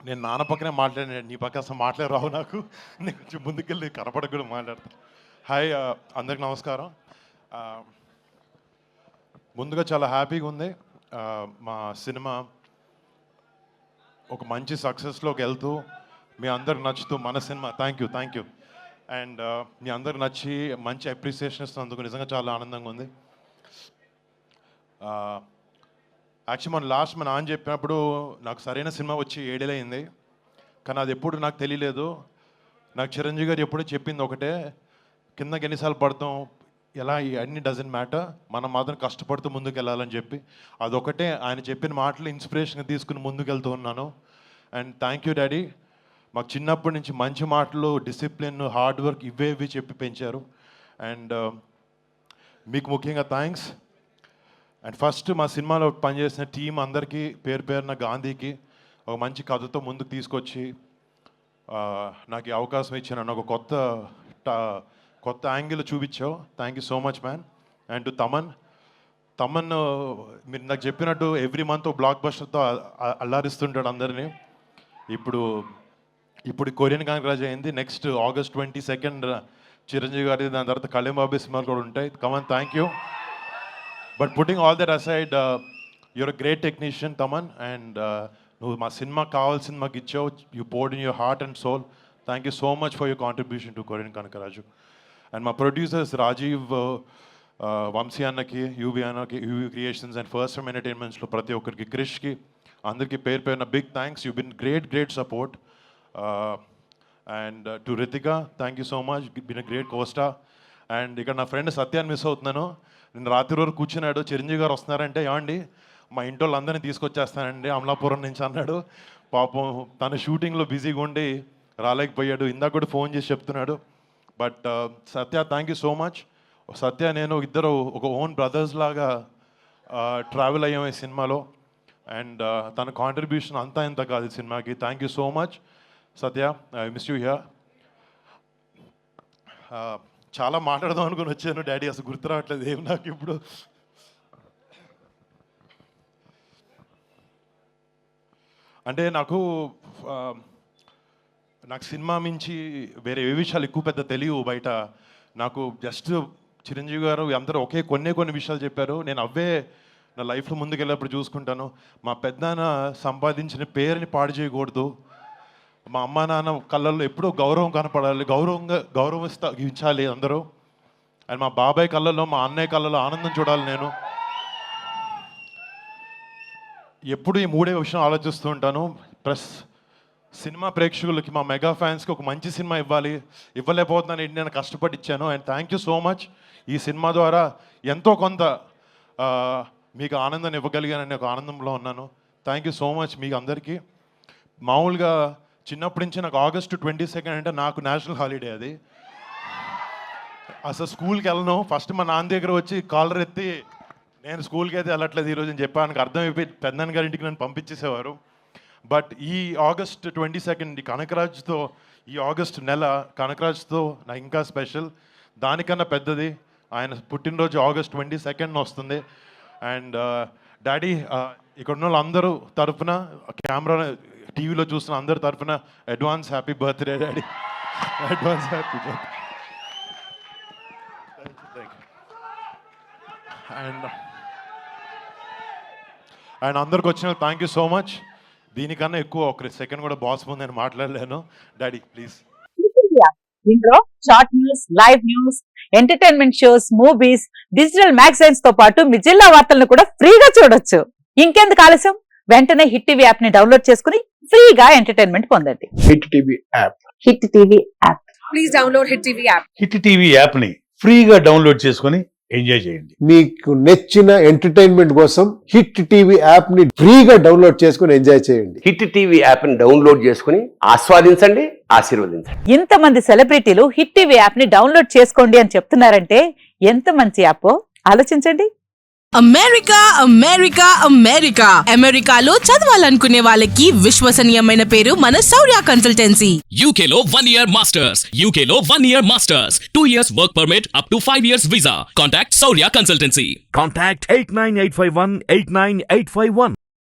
నేను నాన్న పక్కనే మాట్లాడాను, నీ పక్క అసలు మాట్లాడి రావు నాకు. నేను కొంచెం ముందుకెళ్ళి కనపడక కూడా మాట్లాడతాను. హాయ్, అందరికి నమస్కారం. ముందుగా చాలా హ్యాపీగా ఉంది. మా సినిమా ఒక మంచి సక్సెస్లోకి వెళ్తూ మీ అందరికి నచ్చుతూ మన సినిమా థ్యాంక్ యూ అండ్ మీ అందరికి నచ్చి మంచి అప్రిసియేషన్ ఇస్తున్నందుకు నిజంగా చాలా ఆనందంగా ఉంది. యాక్చువల్లీ మన లాస్ట్ మన నాన్న చెప్పినప్పుడు నాకు సరైన సినిమా వచ్చి 7 ఏళ్ళు అయింది, కానీ అది ఎప్పుడు నాకు తెలియలేదు. నాకు చిరంజీవి గారు ఎప్పుడూ చెప్పింది ఒకటే, కిందకి ఎన్నిసార్లు పడతాం ఎలా అన్ని డజంట్ మ్యాటర్, మనం మాత్రం కష్టపడుతూ ముందుకు వెళ్ళాలని చెప్పి అదొకటే ఆయన చెప్పిన మాటలు ఇన్స్పిరేషన్గా తీసుకుని ముందుకు వెళ్తూ ఉన్నాను. అండ్ థ్యాంక్ యూ డాడీ, మాకు చిన్నప్పటి నుంచి మంచి మాటలు, డిసిప్లిన్, హార్డ్ వర్క్ ఇవి చెప్పి పెంచారు. అండ్ మీకు ముఖ్యంగా థ్యాంక్స్. అండ్ ఫస్ట్ మా సినిమాలో పనిచేసిన టీం అందరికీ పేరున గాంధీకి ఒక మంచి కథతో ముందుకు తీసుకొచ్చి నాకు ఈ అవకాశం ఇచ్చిన ఒక కొత్త యాంగిల్ చూపించావు. Thank you so much man. And to Thaman మీరు నాకు చెప్పినట్టు ఎవ్రీ మంత్ బ్లాక్ బస్టర్తో అల్లారిస్తుంటాడు అందరినీ. ఇప్పుడు కొరియన్ కాంగ్రాజ్ అయింది, నెక్స్ట్ August 22 చిరంజీవి గారి, దాని తర్వాత కళ్యాణ్ బాబు సినిమాలు కూడా ఉంటాయి. Come on, thank you. But putting all that aside, you're a great technician Thaman. And నువ్వు మా సినిమాకి కావాల్సింది మాకు ఇచ్చావు. You poured in your heart and soul. Thank you so much for your contribution to Korean Kanakaraju. And మా ప్రొడ్యూసర్స్ రాజీవ్, వంశీ అన్నకి, UV అన్నకి, UV creations and first time ఎంటర్టైన్మెంట్స్లో ప్రతి ఒక్కరికి, క్రిష్కి, అందరికీ పేరున big thanks. You been great support. And to Ritika, thank you so much, been a great costar. And ఇక్కడ నా ఫ్రెండ్ సత్యాన్ని మిస్ అవుతున్నాను. నేను రాత్రి వరకు కూర్చున్నాడు, చిరంజీవి గారు వస్తున్నారంటే ఏమండి మా ఇంటి వాళ్ళందరినీ తీసుకొచ్చేస్తానండి అమలాపురం నుంచి అన్నాడు. పాపం తన షూటింగ్లో బిజీగా ఉండి రాలేకపోయాడు. ఇందాక కూడా ఫోన్ చేసి చెప్తున్నాడు. But Satya, thank you so much. Satya నేను ఇద్దరు ఒక ఓన్ బ్రదర్స్ లాగా ట్రావెల్ అయ్యాం ఈ సినిమాలో. అండ్ తన కాంట్రిబ్యూషన్ అంతా ఇంత కాదు ఈ సినిమాకి. Thank you so much Satya, I miss you here. చాలా మాట్లాడదాం అనుకుని వచ్చాను డాడీ, అసలు గుర్తు రావట్లేదు ఏం నాకు ఇప్పుడు. అంటే నాకు సినిమా మించి వేరే ఏ విషయాలు ఎక్కువ పెద్ద తెలియవు బయట. నాకు జస్ట్ చిరంజీవి గారు అందరూ కొన్ని విషయాలు చెప్పారు. నేను అవే నా లైఫ్లో ముందుకెళ్ళినప్పుడు చూసుకుంటాను. మా పెద్దనాన్న సంపాదించిన పేరుని పాడు చేయకూడదు, మా అమ్మ నాన్న కళ్ళల్లో ఎప్పుడూ గౌరవం కనపడాలి, గౌరవించాలి అందరూ. అండ్ మా బాబాయ్ కళ్ళల్లో, మా అన్నయ్య కళ్ళల్లో ఆనందం చూడాలి. నేను ఎప్పుడు ఈ 3 విషయం ఆలోచిస్తూ ఉంటాను. ప్లస్ సినిమా ప్రేక్షకులకి, మా మెగా ఫ్యాన్స్కి ఒక మంచి సినిమా ఇవ్వలేకపోతున్నాను, నేను కష్టపడి ఇచ్చాను. And thank you so much. ఈ సినిమా ద్వారా ఎంతో కొంత మీకు ఆనందాన్ని ఇవ్వగలిగానని ఒక ఆనందంలో ఉన్నాను. థ్యాంక్ యూ సో మచ్ మీకు అందరికీ. మామూలుగా చిన్నప్పటి నుంచి నాకు August 22 అంటే నాకు నేషనల్ హాలిడే. అది అసలు స్కూల్కి వెళ్ళను. ఫస్ట్ మా నాన్న దగ్గర వచ్చి కాలర్ ఎత్తి నేను స్కూల్కి అయితే వెళ్ళట్లేదు ఈరోజు అని చెప్పాను. అర్థమైపోయి పెద్దనాన్న గారి ఇంటికి నన్ను పంపించేసేవారు. బట్ ఈ August 22 కనకరాజుతో, ఈ ఆగస్ట్ నెల కనకరాజుతో నాకు ఇంకా స్పెషల్. దానికన్నా పెద్దది ఆయన పుట్టినరోజు August 22 వస్తుంది. అండ్ డాడీ, ఇక్కడ ఉన్న వాళ్ళందరూ తరఫున, కెమెరా టీవీలో చూస్తున్న అందరి తరఫున advance happy birthday daddy, advance happy birthday. And అందరికి వచ్చిన థ్యాంక్ యూ సో మచ్. దీనికన్నా ఎక్కువ ఒక సెకండ్ కూడా బాస్ ముందు నేను మాట్లాడలేను. Daddy please. ఇందులో short news, live news, entertainment shows, movies, digital magazines తో పాటు మీ జిల్లా వార్తలను కూడా ఫ్రీగా చూడొచ్చు. ఇంకెందుకు ఆలస్యం, వెంటనే హిట్ టీవీ యాప్ ని డౌన్లోడ్ చేసుకుని ఫ్రీగా ఎంటర్టైన్మెంట్ పొందండి. Hit TV app. Hit TV app. Please download hit TV app. Hit TV app ని ఫ్రీగా డౌన్లోడ్ చేసుకుని ఎంజాయ్ చేయండి. మీకు నచ్చిన ఎంటర్టైన్మెంట్ కోసం హిట్ టీవీ యాప్ ని ఫ్రీగా డౌన్లోడ్ చేసుకుని ఎంజాయ్ చేయండి. హిట్ టీవీ యాప్ ని డౌన్లోడ్ చేసుకుని ఆస్వాదించండి, ఆశీర్వదించండి. ఇంతమంది సెలబ్రిటీలు హిట్ టీవీ యాప్ ని డౌన్లోడ్ చేసుకోండి అని చెప్తున్నారంటే ఎంత మంచి యాప్ ఆలోచించండి. అమెరికాలో చదవాలనుకునే వాళ్ళకి విశ్వసనీయమైన పేరు మన శౌర్య కన్సల్టెన్సీ. UK లో 1 year masters, UK లో 1 year masters, 2 years work permit up to 5 years visa. Contact Saurya Consultancy. Contact 89851 89851.